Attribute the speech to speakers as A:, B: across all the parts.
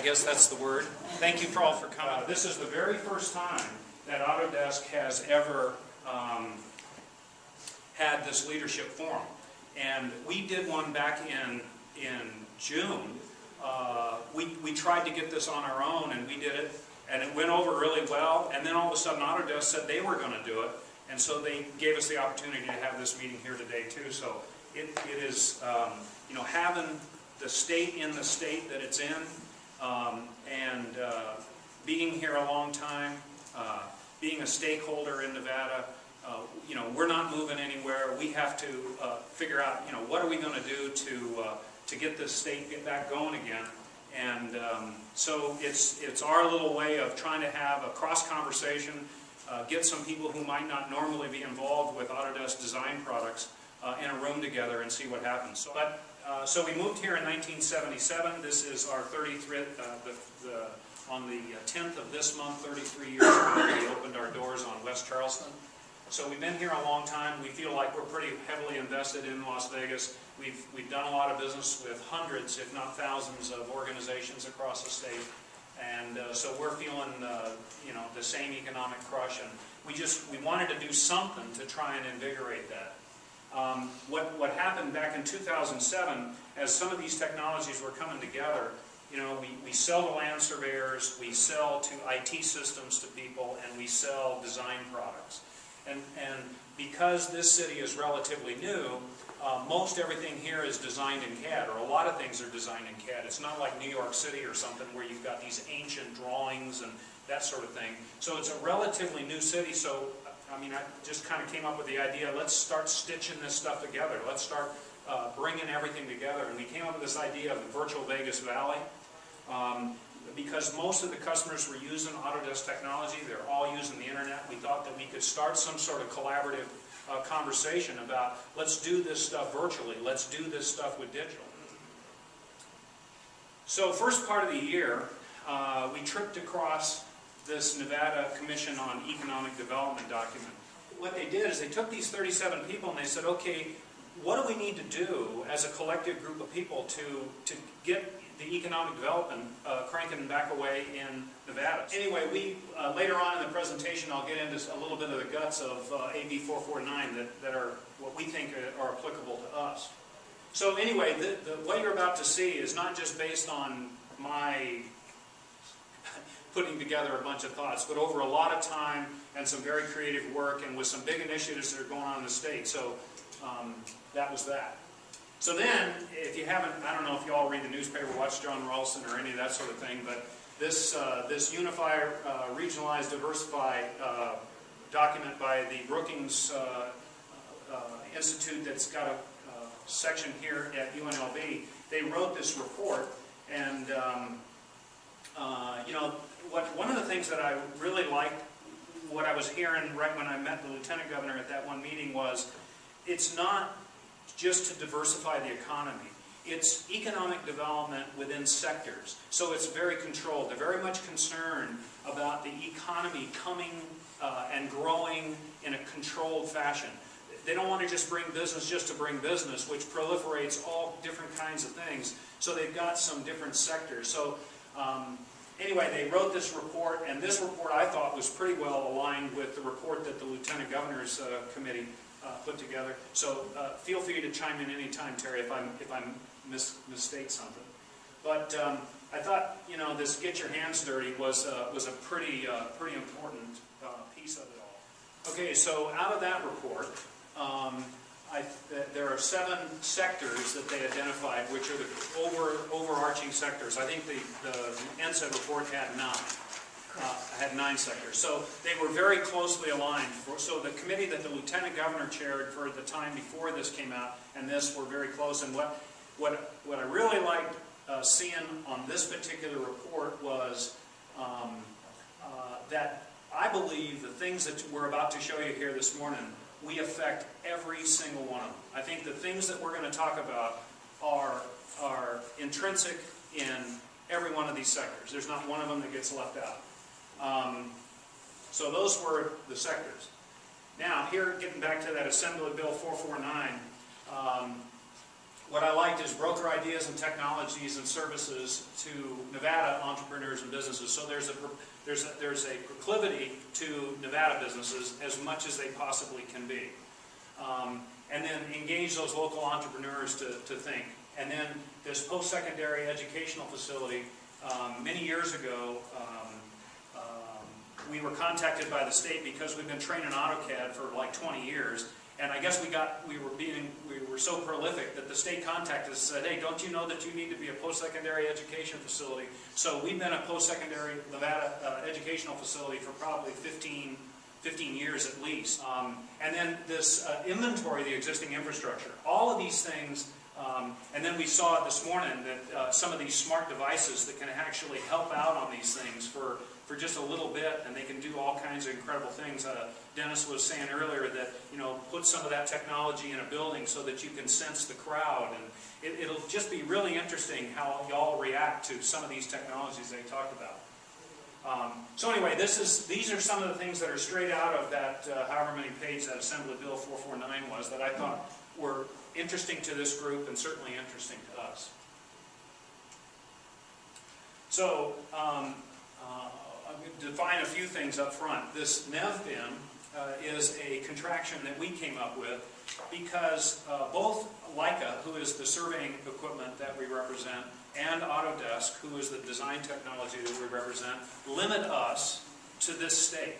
A: I guess that's the word. Thank you for all for coming. This is the very first time that Autodesk has ever had this leadership forum. And we did one back in June. We tried to get this on our own, and we did it, and it went over really well. And then all of a sudden Autodesk said they were going to do it, and so they gave us the opportunity to have this meeting here today too. So it is, you know, having the state in the state that it's in, and being here a long time, being a stakeholder in Nevada. You know, we're not moving anywhere. We have to figure out, you know, what are we going to do to get this state get back going again. And so it's our little way of trying to have a cross conversation, get some people who might not normally be involved with Autodesk design products in a room together and see what happens. So we moved here in 1977. This is our 33rd, on the 10th of this month, 33 years ago, we opened our doors on West Charleston. So we've been here a long time. We feel like we're pretty heavily invested in Las Vegas. We've done a lot of business with hundreds, if not thousands, of organizations across the state. And so we're feeling, you know, the same economic crush. And we wanted to do something to try and invigorate that. What happened back in 2007, as some of these technologies were coming together, you know, we sell to land surveyors, we sell to IT systems to people, and we sell design products. And because this city is relatively new, most everything here is designed in CAD, or a lot of things are designed in CAD. It's not like New York City or something where you've got these ancient drawings and that sort of thing. So it's a relatively new city, so I mean, I just kind of came up with the idea, let's start stitching this stuff together. Let's start bringing everything together. And we came up with this idea of the virtual Vegas Valley. Because most of the customers were using Autodesk technology, they're all using the internet, we thought that we could start some sort of collaborative conversation about, let's do this stuff virtually, let's do this stuff with digital. So first part of the year, we tripped across this Nevada Commission on Economic Development document. What they did is they took these 37 people and they said, okay, what do we need to do as a collective group of people to get the economic development cranking back away in Nevada? Anyway, we later on in the presentation I'll get into a little bit of the guts of AB 449 that are what we think are applicable to us. So anyway, what you're about to see is not just based on my putting together a bunch of thoughts, but over a lot of time and some very creative work and with some big initiatives that are going on in the state. So that was that. So then, if you haven't, I don't know if you all read the newspaper, watch John Ralston or any of that sort of thing, but this Unify, Regionalize, Diversify document by the Brookings Institute that's got a section here at UNLV, they wrote this report, and you know, one of the things that I really liked, what I was hearing right when I met the Lieutenant Governor at that one meeting was, it's not just to diversify the economy. It's economic development within sectors. So it's very controlled. They're very much concerned about the economy coming and growing in a controlled fashion. They don't want to just bring business just to bring business, which proliferates all different kinds of things. So they've got some different sectors. So anyway, they wrote this report, and this report I thought was pretty well aligned with the report that the Lieutenant Governor's Committee put together. So feel free to chime in anytime, Terry, if I misstate something. But I thought, you know, this get your hands dirty was a pretty important piece of it all. Okay, so out of that report, there are 7 sectors that they identified, which are the overarching sectors. I think the NSED report had 9. Had 9 sectors. So they were very closely aligned. So the committee that the Lieutenant Governor chaired for the time before this came out and this were very close. And what I really liked seeing on this particular report was that I believe the things that we're about to show you here this morning, we affect every single one of them. I think the things that we're going to talk about are intrinsic in every one of these sectors. There's not one of them that gets left out. So those were the sectors. Now, here, getting back to that Assembly Bill 449, what I liked product is broker ideas and technologies and services to Nevada entrepreneurs and businesses. So there's a proclivity to Nevada businesses as much as they possibly can be. And then engage those local entrepreneurs to think. And then this post-secondary educational facility, many years ago, we were contacted by the state because we've been training AutoCAD for like 20 years. And I guess we were so prolific that the state contacted us and said, hey, don't you know that you need to be a post-secondary education facility? So we've been a post-secondary Nevada educational facility for probably 15 years at least. And then this inventory of the existing infrastructure. All of these things, and then we saw this morning that some of these smart devices that can actually help out on these things for just a little bit, and they can do all kinds of incredible things. Dennis was saying earlier that, put some of that technology in a building so that you can sense the crowd, and it'll just be really interesting how y'all react to some of these technologies they talked about. So anyway, these are some of the things that are straight out of that, however many pages that Assembly Bill 449 was, that I thought were interesting to this group and certainly interesting to us. So, I'm going to define a few things up front. This NevBIM is a contraction that we came up with because both Leica, who is the surveying equipment that we represent, and Autodesk, who is the design technology that we represent, limit us to this state.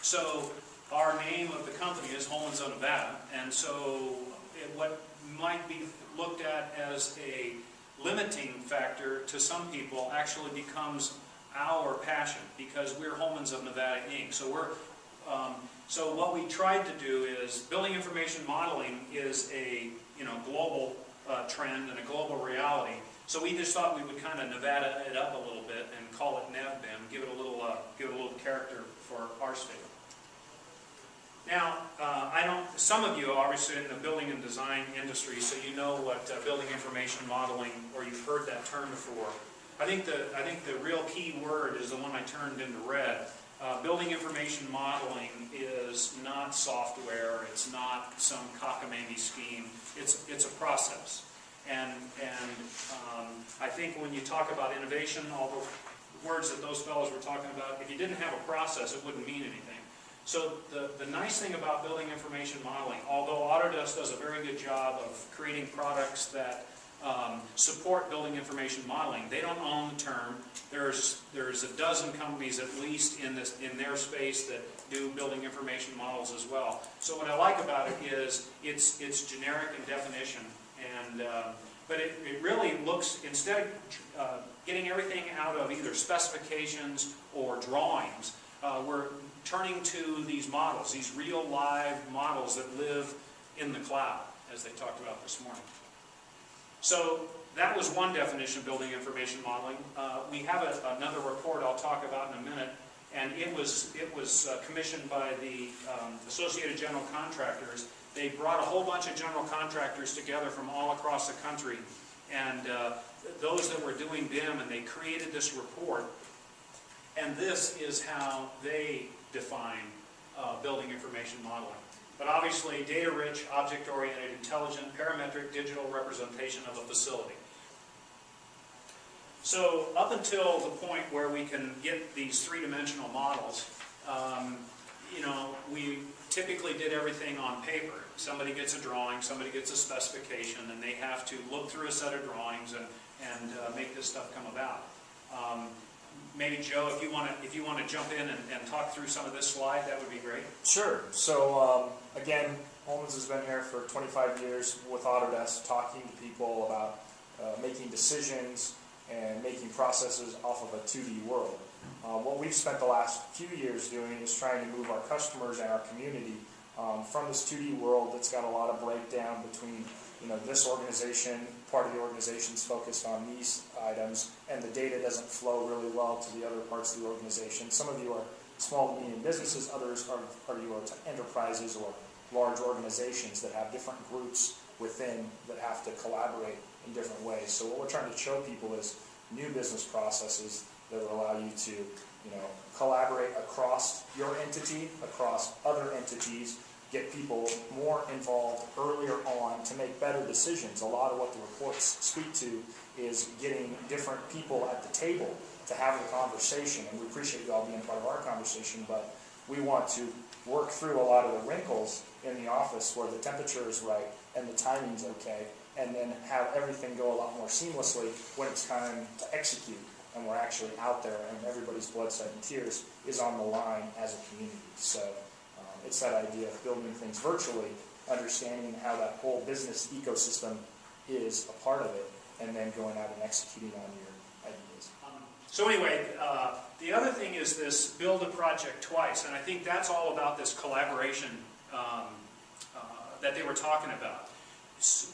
A: So our name of the company is Holman's of Nevada, and so what might be looked at as a limiting factor to some people actually becomes our passion, because we're Holman's of Nevada, Inc. So so what we tried to do is, building information modeling is a global trend and a global reality. So we just thought we would kind of Nevada it up a little bit and call it NevBIM, give it a little character for our state. Now, some of you are obviously in the building and design industry, so you know what building information modeling, or you've heard that term before. I think the real key word is the one I turned into red. Building information modeling is not software. It's not some cockamamie scheme. It's a process. And I think when you talk about innovation, all the words that those fellows were talking about, if you didn't have a process, it wouldn't mean anything. So the nice thing about building information modeling, although Autodesk does a very good job of creating products that support building information modeling, they don't own the term. There's a dozen companies at least in their space that do building information models as well. So what I like about it is it's generic in definition, and but it really looks, instead of getting everything out of either specifications or drawings, we're turning to these models, these real live models that live in the cloud, as they talked about this morning. So that was one definition of building information modeling. We have another report I'll talk about in a minute, and it was commissioned by the Associated General Contractors. They brought a whole bunch of general contractors together from all across the country, and those that were doing BIM, and they created this report. And this is how they define building information modeling. But obviously, data-rich, object-oriented, intelligent, parametric, digital representation of a facility. So up until the point where we can get these three-dimensional models, we typically did everything on paper. Somebody gets a drawing, somebody gets a specification, and they have to look through a set of drawings and make this stuff come about. Maybe Joe, if you want to jump in and talk through some of this slide, that would be great.
B: Sure. So again, Holman's has been here for 25 years with Autodesk, talking to people about making decisions and making processes off of a 2D world. What we've spent the last few years doing is trying to move our customers and our community from this 2D world that's got a lot of breakdown between this organization, part of the organization is focused on these items, and the data doesn't flow really well to the other parts of the organization. Some of you are small to medium businesses, others are enterprises or large organizations that have different groups within that have to collaborate in different ways. So what we're trying to show people is new business processes that will allow you to collaborate across your entity, across other entities, get people more involved earlier on to make better decisions. A lot of what the reports speak to is getting different people at the table to have the conversation, and we appreciate you all being part of our conversation, but we want to work through a lot of the wrinkles in the office where the temperature is right and the timing's okay, and then have everything go a lot more seamlessly when it's time to execute and we're actually out there and everybody's blood, sweat, and tears is on the line as a community. So it's that idea of building things virtually, understanding how that whole business ecosystem is a part of it, and then going out and executing on your ideas.
A: So anyway, the other thing is this build a project twice, and I think that's all about this collaboration that they were talking about.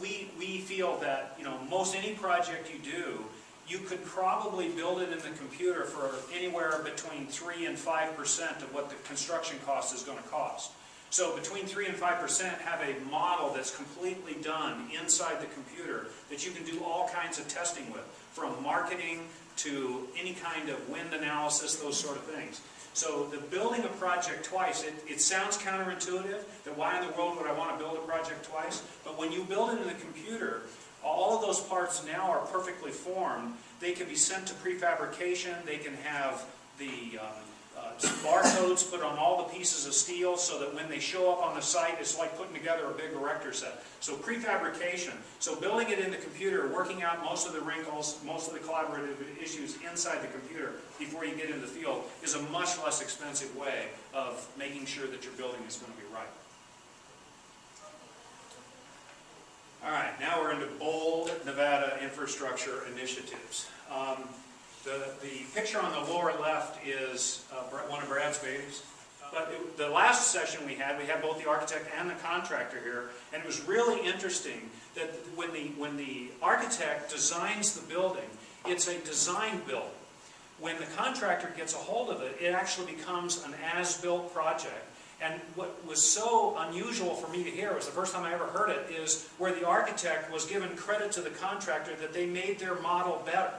A: We feel that, you know, most any project you do, you could probably build it in the computer for anywhere between 3 and 5% of what the construction cost is going to cost. So between 3 and 5%, have a model that's completely done inside the computer that you can do all kinds of testing with, from marketing to any kind of wind analysis, those sort of things. So the building a project twice, it sounds counterintuitive, that why in the world would I want to build a project twice? But when you build it in the computer, all of those parts now are perfectly formed. They can be sent to prefabrication. They can have the barcodes put on all the pieces of steel so that when they show up on the site, it's like putting together a big erector set. So prefabrication. So building it in the computer, working out most of the wrinkles, most of the collaborative issues inside the computer before you get into the field is a much less expensive way of making sure that your building is going to be right. All right, now we're into bold Nevada infrastructure initiatives. The picture on the lower left is one of Brad's babies. But the last session we had both the architect and the contractor here, and it was really interesting that when the architect designs the building, it's a design build. When the contractor gets a hold of it, it actually becomes an as-built project. And what was so unusual for me to hear, it was the first time I ever heard it, is where the architect was given credit to the contractor that they made their model better.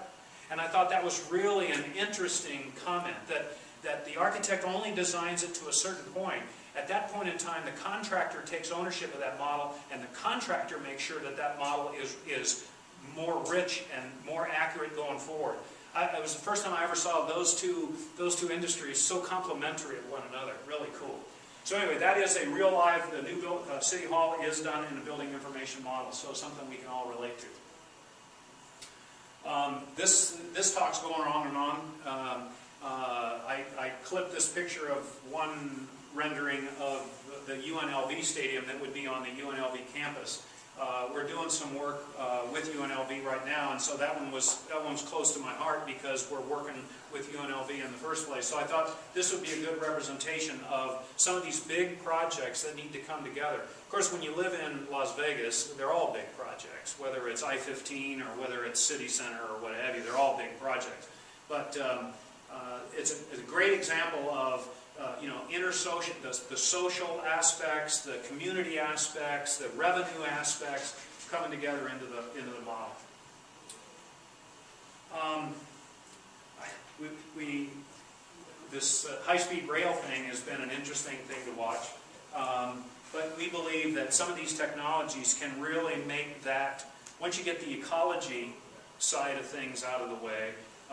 A: And I thought that was really an interesting comment, that the architect only designs it to a certain point. At that point in time, the contractor takes ownership of that model, and the contractor makes sure that that model is more rich and more accurate going forward. It was the first time I ever saw those two industries so complementary of one another. Really cool. So anyway, that is a real live, the new City Hall is done in a building information model, so something we can all relate to. This talk's going on and on. I clipped this picture of one rendering of the UNLV stadium that would be on the UNLV campus. We're doing some work with UNLV right now, and so that one's close to my heart because we're working with UNLV in the first place. So I thought this would be a good representation of some of these big projects that need to come together. Of course, when you live in Las Vegas, they're all big projects, whether it's I-15 or whether it's City Center or what have you. They're all big projects. But it's a great example of you know, the social aspects, the community aspects, the revenue aspects coming together into the model. This high-speed rail thing has been an interesting thing to watch, but we believe that some of these technologies can really make that, once you get the ecology side of things out of the way,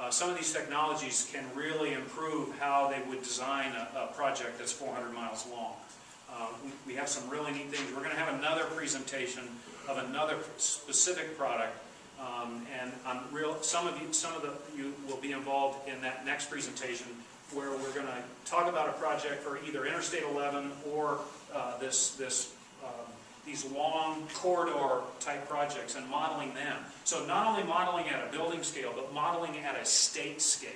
A: some of these technologies can really improve how they would design a project that's 400 miles long. We have some really neat things. We're going to have another presentation of another specific product, and some of you will be involved in that next presentation, where we're going to talk about a project for either Interstate 11 or these long corridor type projects and modeling them. So not only modeling at a building scale, but modeling at a state scale,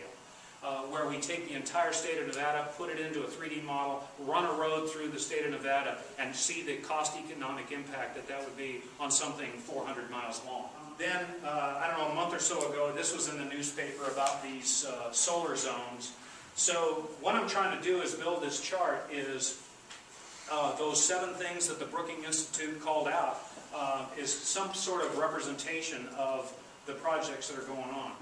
A: where we take the entire state of Nevada, put it into a 3D model, run a road through the state of Nevada, and see the cost economic impact that would be on something 400 miles long. Then, I don't know, a month or so ago, this was in the newspaper about these solar zones. So what I'm trying to do is build this chart is those 7 things that the Brookings Institute called out is some sort of representation of the projects that are going on.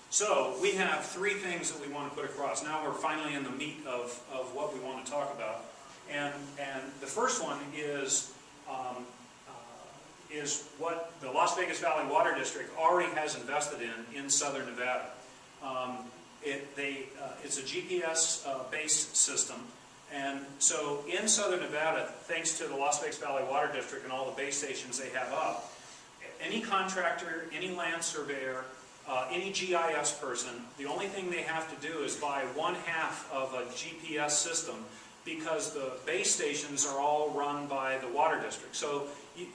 A: So we have 3 things that we want to put across. Now we're finally in the meat of what we want to talk about. And the first one is what the Las Vegas Valley Water District already has invested in southern Nevada. It's a GPS-based system, and so in southern Nevada, thanks to the Las Vegas Valley Water District and all the base stations they have up, any contractor, any land surveyor, any GIS person, the only thing they have to do is buy 1/2 of a GPS system, because the base stations are all run by the water district. So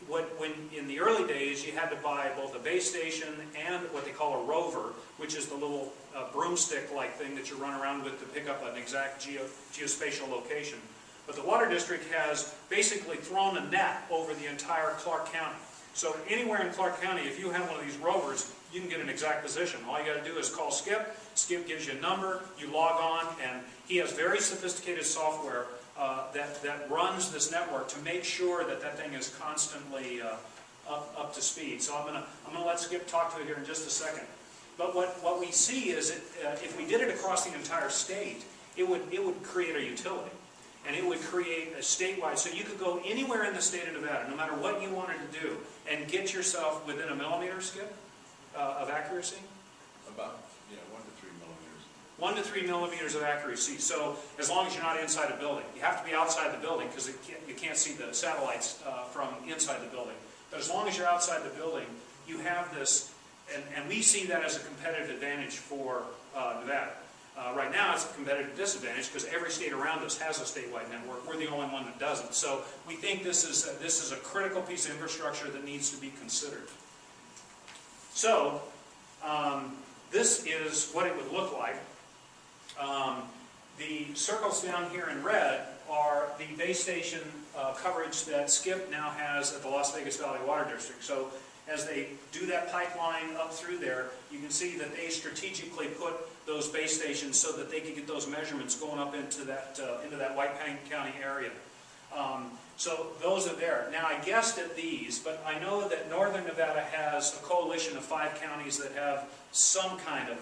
A: when in the early days you had to buy both a base station and what they call a rover, which is the little broomstick-like thing that you run around with to pick up an exact geospatial location. But the water district has basically thrown a net over the entire Clark County. So anywhere in Clark County, if you have one of these rovers, you can get an exact position. All you got to do is call Skip. Skip gives you a number, you log on, and he has very sophisticated software that runs this network to make sure that that thing is constantly up to speed. So I'm gonna let Skip talk to it here in just a second. But what we see is if we did it across the entire state, it would create a utility. And it would create a statewide, so you could go anywhere in the state of Nevada, no matter what you wanted to do, and get yourself within a millimeter, Skip, of accuracy?
C: About, 1 to 3 millimeters.
A: 1 to 3 millimeters of accuracy. So as long as you're not inside a building. You have to be outside the building because you can't see the satellites from inside the building. But as long as you're outside the building, you have this, and we see that as a competitive advantage for Nevada. Right now it's a competitive disadvantage because every state around us has a statewide network. We're the only one that doesn't. So we think this is a critical piece of infrastructure that needs to be considered. So this is what it would look like. The circles down here in red are the base station coverage that Skip now has at the Las Vegas Valley Water District. So as they do that pipeline up through there, you can see that they strategically put those base stations so that they can get those measurements going up into that White County area. So those are there. Now I guessed at these, but I know that northern Nevada has a coalition of 5 counties that have some kind of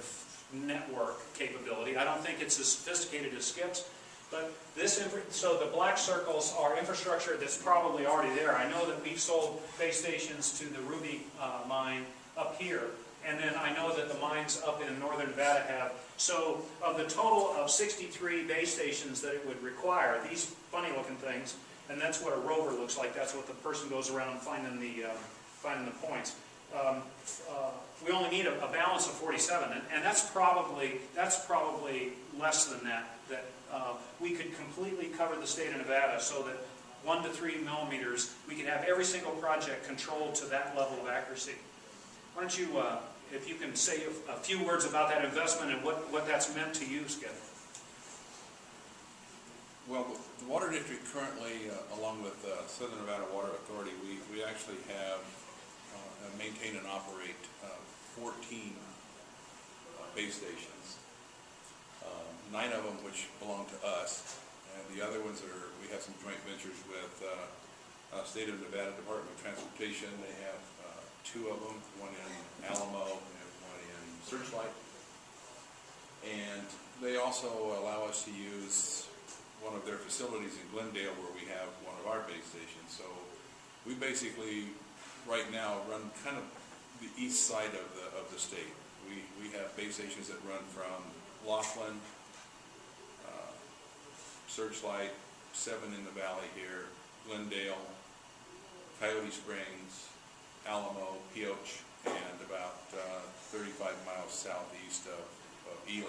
A: network capability. I don't think it's as sophisticated as Skip's, but so the black circles are infrastructure that's probably already there. I know that we've sold base stations to the Ruby mine up here, and then I know that the mines up in northern Nevada have. So of the total of 63 base stations that it would require, these funny looking things, and that's what a rover looks like. That's what the person goes around finding the points. We only need a balance of 47, and that's probably less than that. We could completely cover the state of Nevada so that 1 to 3 millimeters, we could have every single project controlled to that level of accuracy. Why don't you, if you can say a few words about that investment and what that's meant to you, Skip?
C: Well, the Water District currently, along with Southern Nevada Water Authority, we actually have maintain and operate 14 base stations. 9 of them which belong to us, and the other ones we have some joint ventures with State of Nevada Department of Transportation. They have 2 of them, one in Alamo and one in Searchlight. And they also allow us to use one of their facilities in Glendale where we have one of our base stations. So we basically right now run kind of the east side of the state. We have base stations that run from Laughlin, Searchlight, 7 in the valley here, Glendale, Coyote Springs, Alamo, Pioche, and about 35 miles southeast of Ely.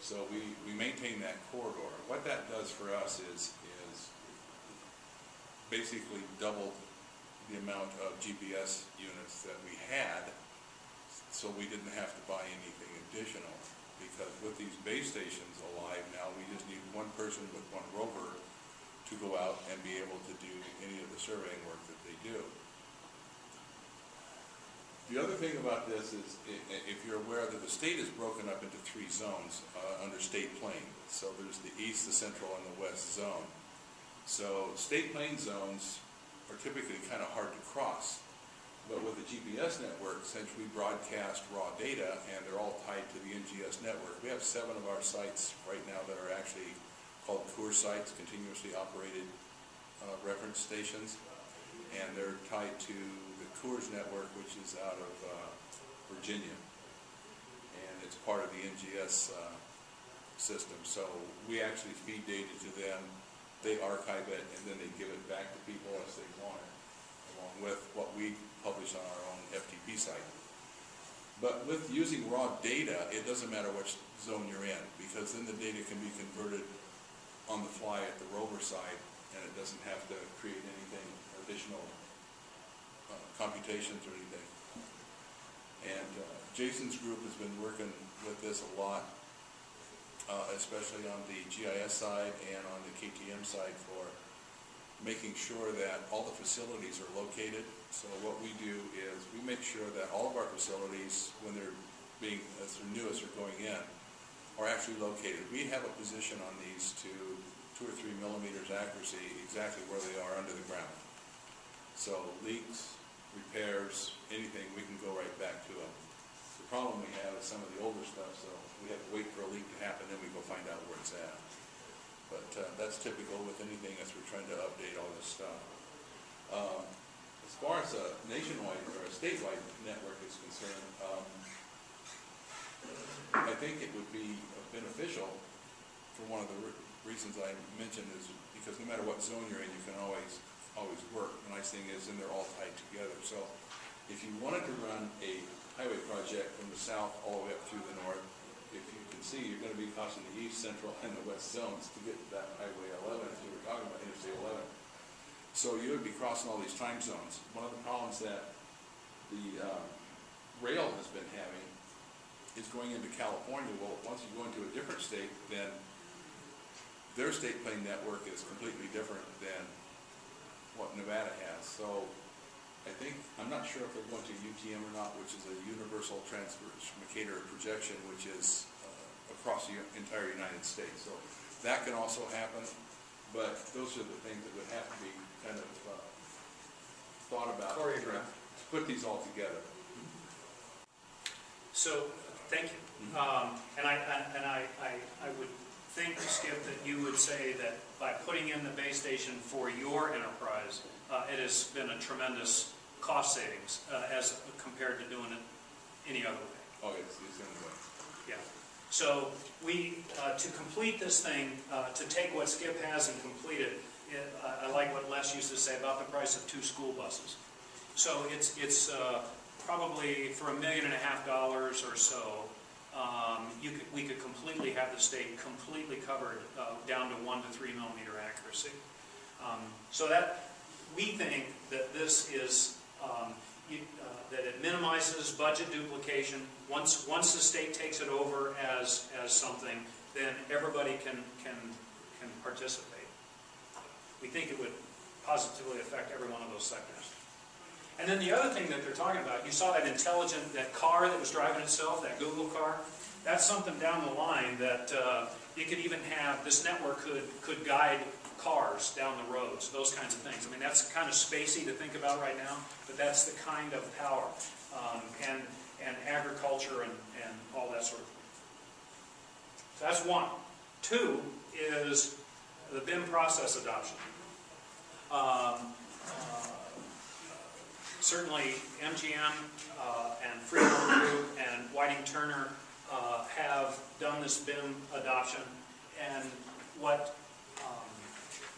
C: So we maintain that corridor. What that does for us is basically double the amount of GPS units that we had, so we didn't have to buy anything additional. Because with these base stations alive now, we just need one person with one rover to go out and be able to do any of the surveying work that they do. The other thing about this is, if you're aware that the state is broken up into 3 zones under state plane. So there's the east, the central, and the west zone. So state plane zones are typically kind of hard to cross. But with the GPS network, since we broadcast raw data and they're all tied to the NGS network, we have 7 of our sites right now that are actually called core sites, continuously operated reference stations, and they're tied to the CORS network, which is out of Virginia, and it's part of the NGS system. So we actually feed data to them, they archive it, and then they give it back to people as they want it, along with what we publish on our own FTP site. But with using raw data, it doesn't matter which zone you're in, because then the data can be converted on the fly at the rover side, and it doesn't have to create anything additional computations or anything. And Jason's group has been working with this a lot, especially on the GIS side and on the KTM side, for making sure that all the facilities are located. So what we do is we make sure that all of our facilities, when they're being, as they're newest or going in, are actually located. We have a position on these to 2 or 3 millimeters accuracy, exactly where they are under the ground. So leaks, repairs, anything, we can go right back to them. The problem we have is some of the older stuff, so we have to wait for a leak to happen, then we go find out where it's at. But that's typical with anything as we're trying to update all this stuff. As far as a nationwide or a statewide network is concerned, I think it would be beneficial, for one of the reasons I mentioned, is because no matter what zone you're in, you can always work. The nice thing is, then they're all tied together. So if you wanted to run a highway project from the south all the way up through the north, if you can see, you're going to be crossing the east, central, and the west zones to get to that Highway 11, as we were talking about Interstate 11. So you would be crossing all these time zones. One of the problems that the rail has been having is going into California. Well, once you go into a different state, then their state plane network is completely different than what Nevada has. So I think, I'm not sure if they're going to UTM or not, which is a universal translocator projection, which is across the entire United States. So that can also happen, but those are the things that would have to be kind of thought about to put these all together.
A: So, thank you. And I would think, Skip, that you would say that by putting in the base station for your enterprise, it has been a tremendous cost savings as compared to doing it any other way.
C: Oh, it's in the way.
A: Yeah. So we, to complete this thing, to take what Skip has and complete it, I like what Les used to say about the price of 2 school buses. So it's probably for $1.5 million or so, we could completely have the state completely covered down to 1 to 3 millimeter accuracy. So that we think that this is that it minimizes budget duplication. Once the state takes it over as something, then everybody can participate. We think it would positively affect every one of those sectors. And then the other thing that they're talking about, you saw that that car that was driving itself, that Google car. That's something down the line that you could even have, this network could guide cars down the roads, those kinds of things. I mean, that's kind of spacey to think about right now, but that's the kind of power and agriculture and all that sort of thing. So that's one. 2 is the BIM process adoption. Certainly MGM and Freedom Group and Whiting Turner have done this BIM adoption, and what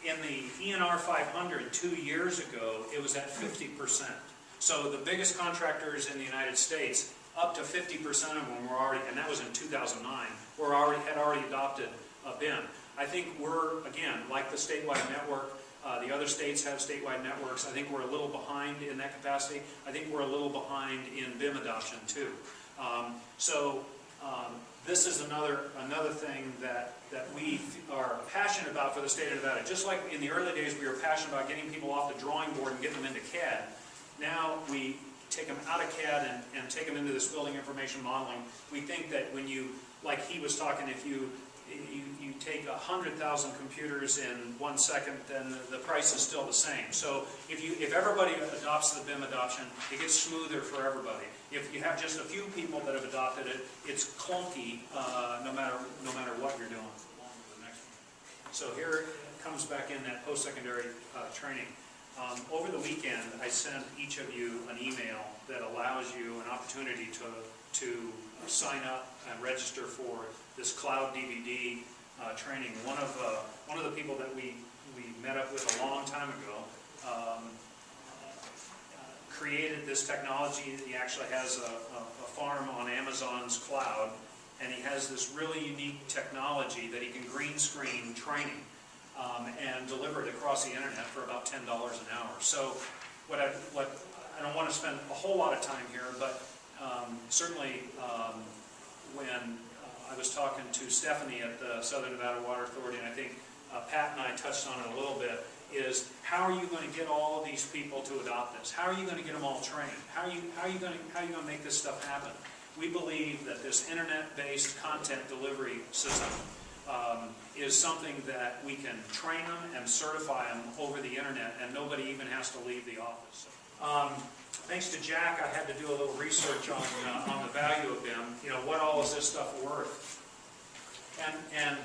A: in the ENR 500 2 years ago, it was at 50%. So the biggest contractors in the United States, up to 50% of them were already, and that was in 2009, had already adopted BIM. I think we're, again, like the statewide network, the other states have statewide networks. I think we're a little behind in that capacity. I think we're a little behind in BIM adoption too. This is another thing that we are passionate about for the state of Nevada. Just like in the early days we were passionate about getting people off the drawing board and getting them into CAD, now we take them out of CAD and take them into this building information modeling. We think that when you, like he was talking, if you take 100,000 computers in 1 second, then the price is still the same. So if everybody adopts the BIM adoption, it gets smoother for everybody. If you have just a few people that have adopted it, it's clunky no matter what you're doing. So here it comes back in that post-secondary training. Over the weekend, I sent each of you an email that allows you an opportunity to sign up and register for this cloud DVD training. One of the people that we met up with a long time ago created this technology. He actually has a farm on Amazon's cloud, and he has this really unique technology that he can green screen training and deliver it across the internet for about $10 an hour. So I don't want to spend a whole lot of time here, but certainly when I was talking to Stephanie at the Southern Nevada Water Authority, and I think Pat and I touched on it a little bit, is how are you going to get all of these people to adopt this? How are you going to get them all trained? How are you going to make this stuff happen? We believe that this internet-based content delivery system is something that we can train them and certify them over the internet, and nobody even has to leave the office. Thanks to Jack, I had to do a little research on the value of BIM. You know, what all is this stuff worth? And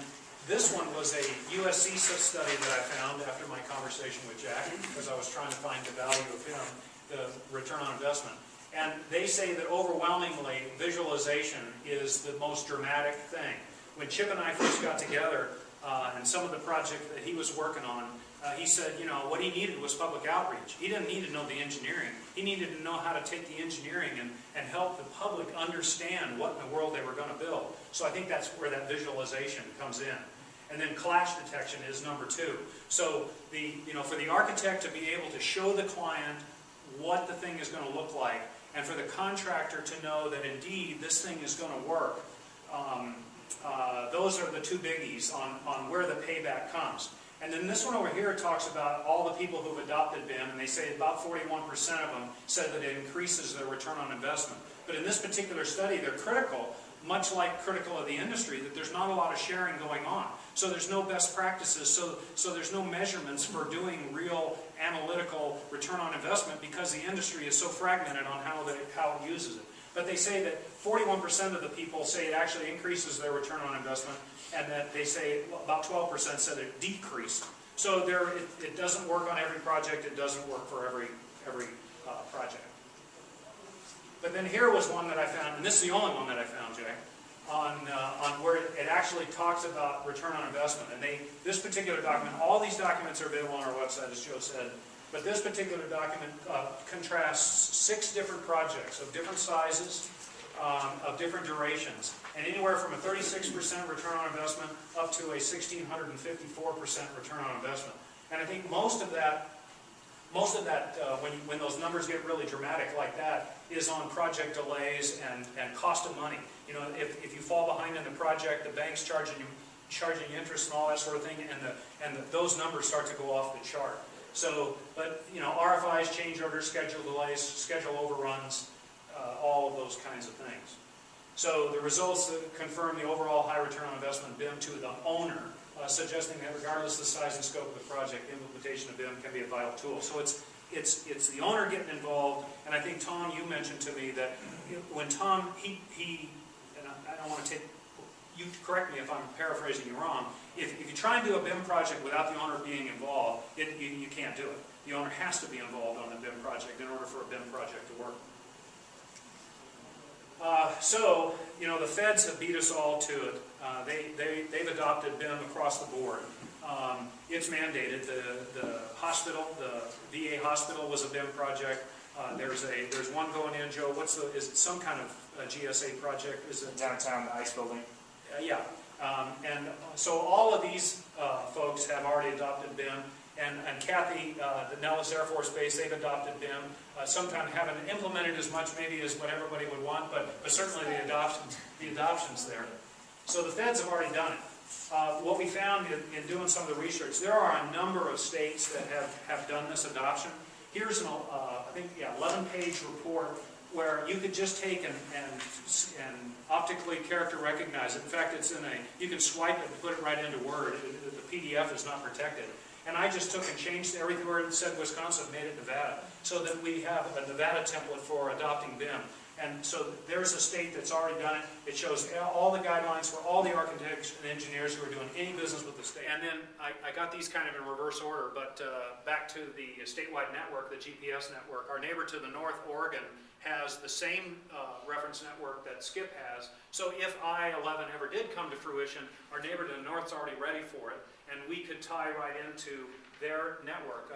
A: this one was a USC study that I found after my conversation with Jack, because I was trying to find the value of BIM, the return on investment. And they say that overwhelmingly, visualization is the most dramatic thing. When Chip and I first got together, and some of the project that he was working on, he said, you know, what he needed was public outreach. He didn't need to know the engineering. He needed to know how to take the engineering and help the public understand what in the world they were going to build. So I think that's where that visualization comes in. And then clash detection is number 2. So for the architect to be able to show the client what the thing is going to look like, and for the contractor to know that indeed this thing is going to work, those are the 2 biggies on where the payback comes. And then this one over here talks about all the people who've adopted BIM, and they say about 41% of them said that it increases their return on investment. But in this particular study, they're critical, much like critical of the industry, that there's not a lot of sharing going on. So there's no best practices, so there's no measurements for doing real analytical return on investment, because the industry is so fragmented on how it uses it. But they say that 41% of the people say it actually increases their return on investment, and that they say about 12% said it decreased. So it doesn't work on every project. It doesn't work for every project. But then here was one that I found, and this is the only one that I found, Jay, on where it actually talks about return on investment. And this particular document, all these documents are available on our website, as Joe said. But this particular document contrasts 6 different projects of different sizes, of different durations, and anywhere from a 36% return on investment up to a 1,654% return on investment. And I think most of that, when those numbers get really dramatic like that, is on project delays and cost of money. You know, if you fall behind in the project, the bank's charging you interest and all that sort of thing, and those numbers start to go off the chart. So, but you know, RFIs, change orders, schedule delays, schedule overruns, all of those kinds of things. So the results confirm the overall high return on investment BIM to the owner, suggesting that regardless of the size and scope of the project, implementation of BIM can be a vital tool. So it's the owner getting involved, and I think Tom, you mentioned to me that when Tom, and I don't want to take, you correct me if I'm paraphrasing you wrong, if you try and do a BIM project without the owner being involved, you can't do it. The owner has to be involved on the BIM project in order for a BIM project to work. So, you know, the feds have beat us all to it. They've adopted BIM across the board. It's mandated. The hospital, the VA hospital, was a BIM project. There's one going in, Joe. Is it some kind of GSA project? Is it
B: Downtown, the ice building.
A: Yeah. And so all of these folks have already adopted BIM. And Kathy, the Nellis Air Force Base, they've adopted BIM. Sometimes haven't implemented as much maybe as what everybody would want, but certainly the adoption's there. So the feds have already done it. What we found in doing some of the research, there are a number of states that have done this adoption. Here's an, I think, 11-page report where you could just take and optically character recognize it. In fact, it's in you can swipe it and put it right into Word. The PDF is not protected. And I just took and changed everywhere it said Wisconsin, made it Nevada, so that we have a Nevada template for adopting BIM. And so there's a state that's already done it. It shows all the guidelines for all the architects and engineers who are doing any business with the state. And then I got these kind of in reverse order, but back to the statewide network, the GPS network. Our neighbor to the north, Oregon, has the same reference network that Skip has. So if I-11 ever did come to fruition, our neighbor to the north's already ready for it, and we could tie right into their network.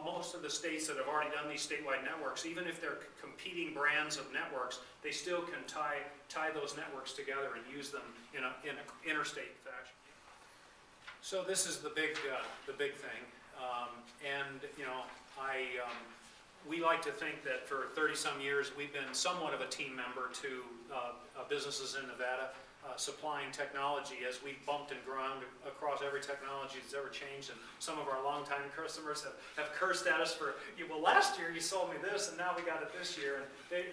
A: Most of the states that have already done these statewide networks, even if they're competing brands of networks, they still can tie those networks together and use them in an interstate fashion. So this is the big thing, and you know, we like to think that for 30-some years we've been somewhat of a team member to businesses in Nevada, supplying technology as we bumped and ground across every technology that's ever changed. And some of our longtime customers have cursed at us for, well, last year you sold me this and now we got it this year. And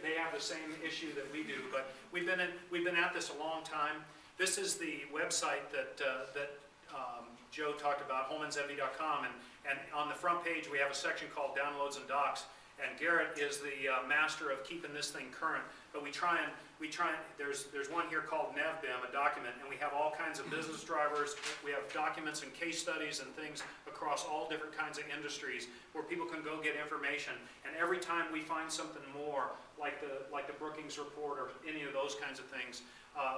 A: they have the same issue that we do. But we've been at this a long time. This is the website that Joe talked about, holmansmd.com. And on the front page we have a section called Downloads and Docs. And Garrett is the master of keeping this thing current. But we try and there's one here called NevBIM, a document, and we have all kinds of business drivers. We have documents and case studies and things across all different kinds of industries where people can go get information. And every time we find something more, like the Brookings report or any of those kinds of things,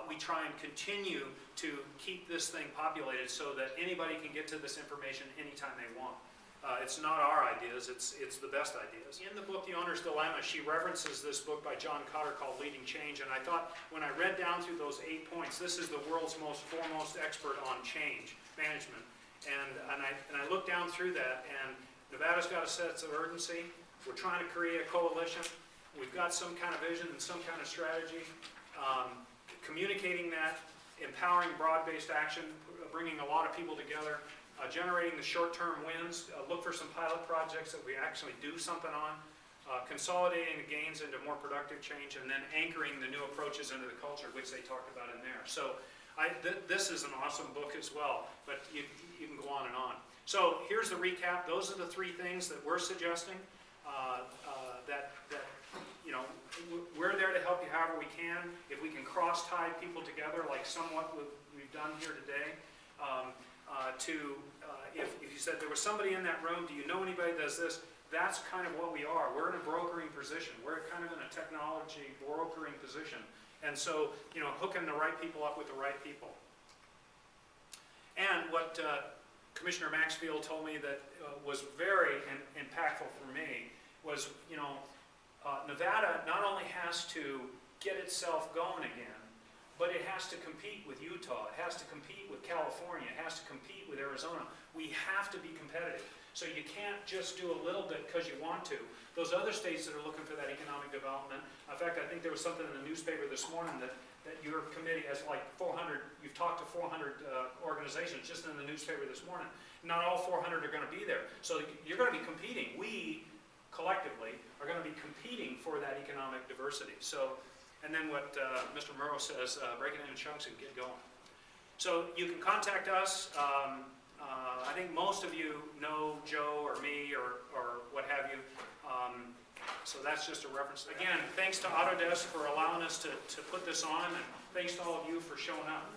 A: we try and continue to keep this thing populated so that anybody can get to this information anytime they want. It's not our ideas, it's the best ideas. In the book, The Owner's Dilemma, she references this book by John Cotter called Leading Change, and I thought when I read down through those 8 points, this is the world's foremost expert on change management. And I looked down through that, and Nevada's got a sense of urgency. We're trying to create a coalition. We've got some kind of vision and some kind of strategy. Communicating that, empowering broad-based action, bringing a lot of people together. Generating the short-term wins, look for some pilot projects that we actually do something on, consolidating the gains into more productive change, and then anchoring the new approaches into the culture, which they talked about in there. So this is an awesome book as well, but you can go on and on. So here's the recap. Those are the 3 things that we're suggesting, that you know, we're there to help you however we can. If we can cross-tie people together, like somewhat we've done here today, if you said there was somebody in that room, do you know anybody that does this? That's kind of what we are. We're in a brokering position. We're kind of in a technology brokering position. And so, you know, hooking the right people up with the right people. And what Commissioner Maxfield told me that was very impactful for me was, you know, Nevada not only has to get itself going again, but it has to compete with Utah, it has to compete with California, it has to compete with Arizona. We have to be competitive. So you can't just do a little bit because you want to. Those other states that are looking for that economic development, in fact, I think there was something in the newspaper this morning that your committee has like 400, you've talked to 400 organizations just in the newspaper this morning. Not all 400 are going to be there. So you're going to be competing. We, collectively, are going to be competing for that economic diversity. So. And then what Mr. Murrow says, break it into chunks and get going. So you can contact us. I think most of you know Joe or me or what have you. So that's just a reference. Again, thanks to Autodesk for allowing us to put this on, and thanks to all of you for showing up.